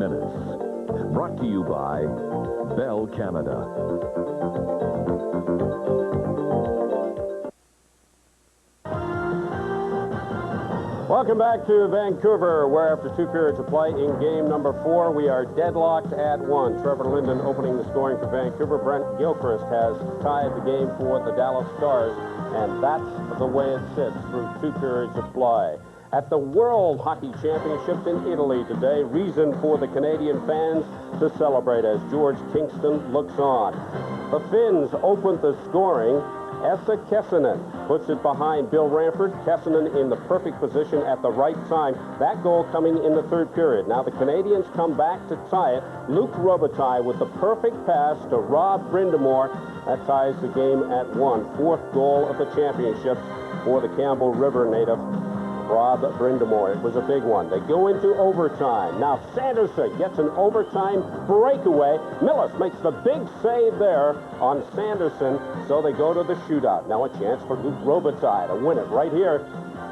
minutes. Brought to you by Bell Canada. Welcome back to Vancouver, where after 2 periods of play in game number 4, we are deadlocked at 1. Trevor Linden opening the scoring for Vancouver. Brent Gilchrist has tied the game for the Dallas Stars, and that's the way it sits through 2 periods of play. At the World Hockey Championships in Italy today, reason for the Canadian fans to celebrate as George Kingston looks on. The Finns opened the scoring. Esa Kessinen puts it behind Bill Ranford. Kessinen in the perfect position at the right time. That goal coming in the 3rd period. Now the Canadians come back to tie it. Luc Robitaille with the perfect pass to Rob Brind'Amour. That ties the game at 1. 4th goal of the championships for the Campbell River native, Rob Brind'Amour. It was a big one. They go into overtime. Now Sanderson gets an overtime breakaway. Millis makes the big save there on Sanderson, so they go to the shootout. Now a chance for Luc Robitaille to win it right here.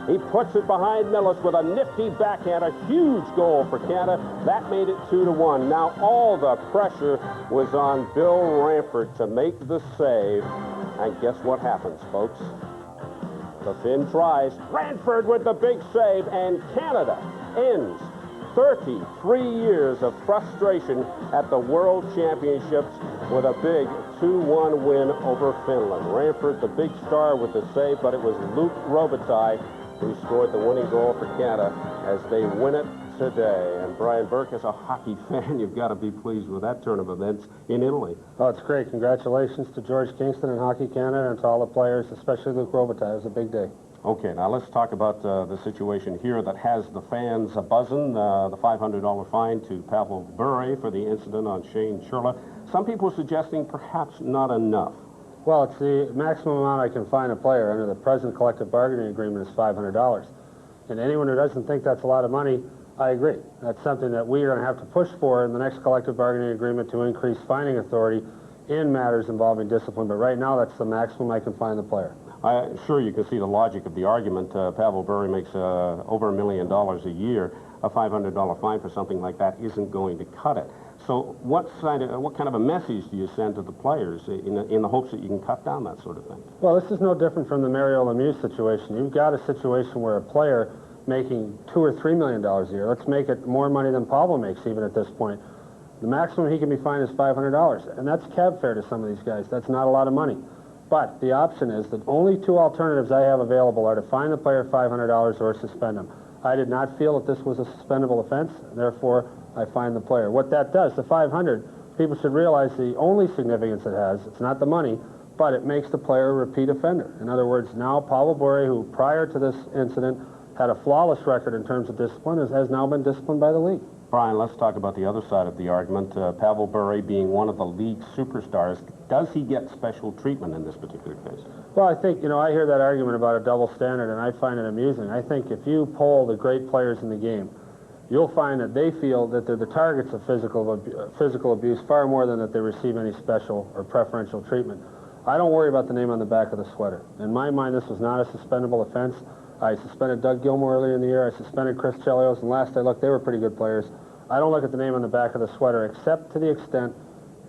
He puts it behind Millis with a nifty backhand, a huge goal for Canada. That made it 2-1. Now all the pressure was on Bill Ranford to make the save. And guess what happens, folks? The Finn tries. Ranford with the big save, and Canada ends 33 years of frustration at the World Championships with a big 2-1 win over Finland. Ranford, the big star with the save, but it was Luc Robitaille who scored the winning goal for Canada as they win it today. And Brian Burke, as a hockey fan, you've got to be pleased with that turn of events in Italy. Oh, it's great. Congratulations to George Kingston and Hockey Canada and to all the players, especially Luc Robitaille. It was a big day. Okay, now let's talk about the situation here that has the fans buzzing. The $500 fine to Pavel Bure for the incident on Shane Churla. Some people are suggesting perhaps not enough. Well, it's the maximum amount I can fine a player under the present collective bargaining agreement is $500. And anyone who doesn't think that's a lot of money, I agree. That's something that we are going to have to push for in the next collective bargaining agreement to increase fining authority in matters involving discipline. But right now, that's the maximum I can fine the player. I'm sure you can see the logic of the argument. Pavel Bure makes over $1 million a year. A $500 fine for something like that isn't going to cut it. So what kind of a message do you send to the players in the hopes that you can cut down that sort of thing? Well, this is no different from the Mario Lemieux situation. You've got a situation where a player making $2 or $3 million a year, let's make it more money than Pavel makes even at this point. The maximum he can be fined is $500, and that's cab fare to some of these guys. That's not a lot of money. But the option is that only 2 alternatives I have available are to fine the player $500 or suspend him. I did not feel that this was a suspendable offense, therefore I fined the player. What that does, the $500, people should realize the only significance it has, it's not the money, but it makes the player a repeat offender. In other words, now Pavel Bure, who prior to this incident had a flawless record in terms of discipline, has now been disciplined by the league. Brian, let's talk about the other side of the argument. Pavel Bure being one of the league's superstars, does he get special treatment in this particular case? Well, I think, I hear that argument about a double standard, and I find it amusing. I think if you poll the great players in the game, you'll find that they feel that they're the targets of physical abuse far more than that they receive any special or preferential treatment. I don't worry about the name on the back of the sweater. In my mind, this was not a suspendable offense. I suspended Doug Gilmour earlier in the year. I suspended Chris Chelios, and last I looked, they were pretty good players. I don't look at the name on the back of the sweater, except to the extent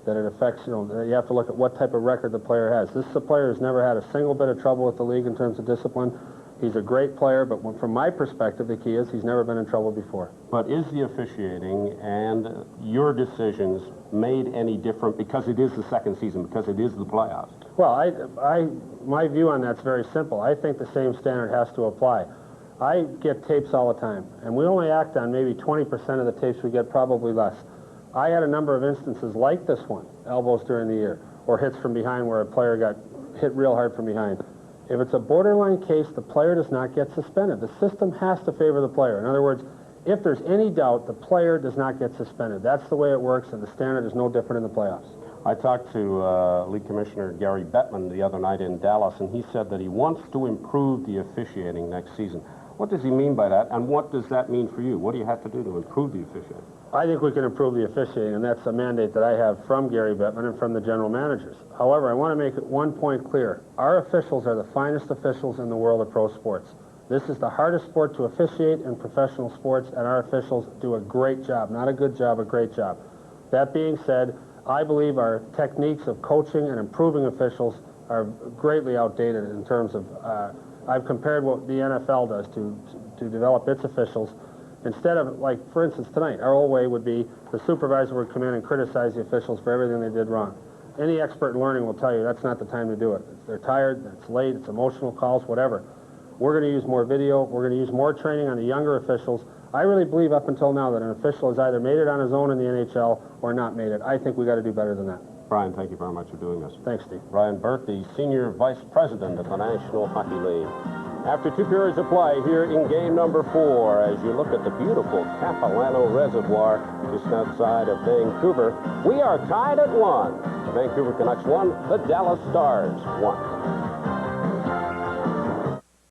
that it affects, you have to look at what type of record the player has. This is a player who's never had a single bit of trouble with the league in terms of discipline. He's a great player, but from my perspective, the key is he's never been in trouble before. But is the officiating and your decisions made any different because it is the second season, because it is the playoffs? Well, my view on that's very simple. I think the same standard has to apply. I get tapes all the time, and we only act on maybe 20% of the tapes we get, probably less. I had a number of instances like this one, elbows during the year, or hits from behind where a player got hit real hard from behind. If it's a borderline case, the player does not get suspended. The system has to favor the player. In other words, if there's any doubt, the player does not get suspended. That's the way it works, and the standard is no different in the playoffs. I talked to League Commissioner Gary Bettman the other night in Dallas, and he said that he wants to improve the officiating next season. What does he mean by that, and what does that mean for you? What do you have to do to improve the officiating? I think we can improve the officiating, and that's a mandate that I have from Gary Bettman and from the general managers. However, I want to make one point clear. Our officials are the finest officials in the world of pro sports. This is the hardest sport to officiate in professional sports, and our officials do a great job. Not a good job, a great job. That being said, I believe our techniques of coaching and improving officials are greatly outdated in terms of, I've compared what the NFL does to develop its officials. Instead of, like, for instance, tonight, our old way would be the supervisor would come in and criticize the officials for everything they did wrong. Any expert in learning will tell you that's not the time to do it. They're tired, it's late, it's emotional calls, whatever. We're going to use more video. We're going to use more training on the younger officials. I really believe up until now that an official has either made it on his own in the NHL or not made it. I think we got to do better than that. Brian, thank you very much for doing this. Thanks, Steve. Brian Burke, the Senior Vice President of the National Hockey League. After 2 periods of play here in game number 4, as you look at the beautiful Capilano Reservoir just outside of Vancouver, we are tied at 1. The Vancouver Canucks 1, the Dallas Stars 1.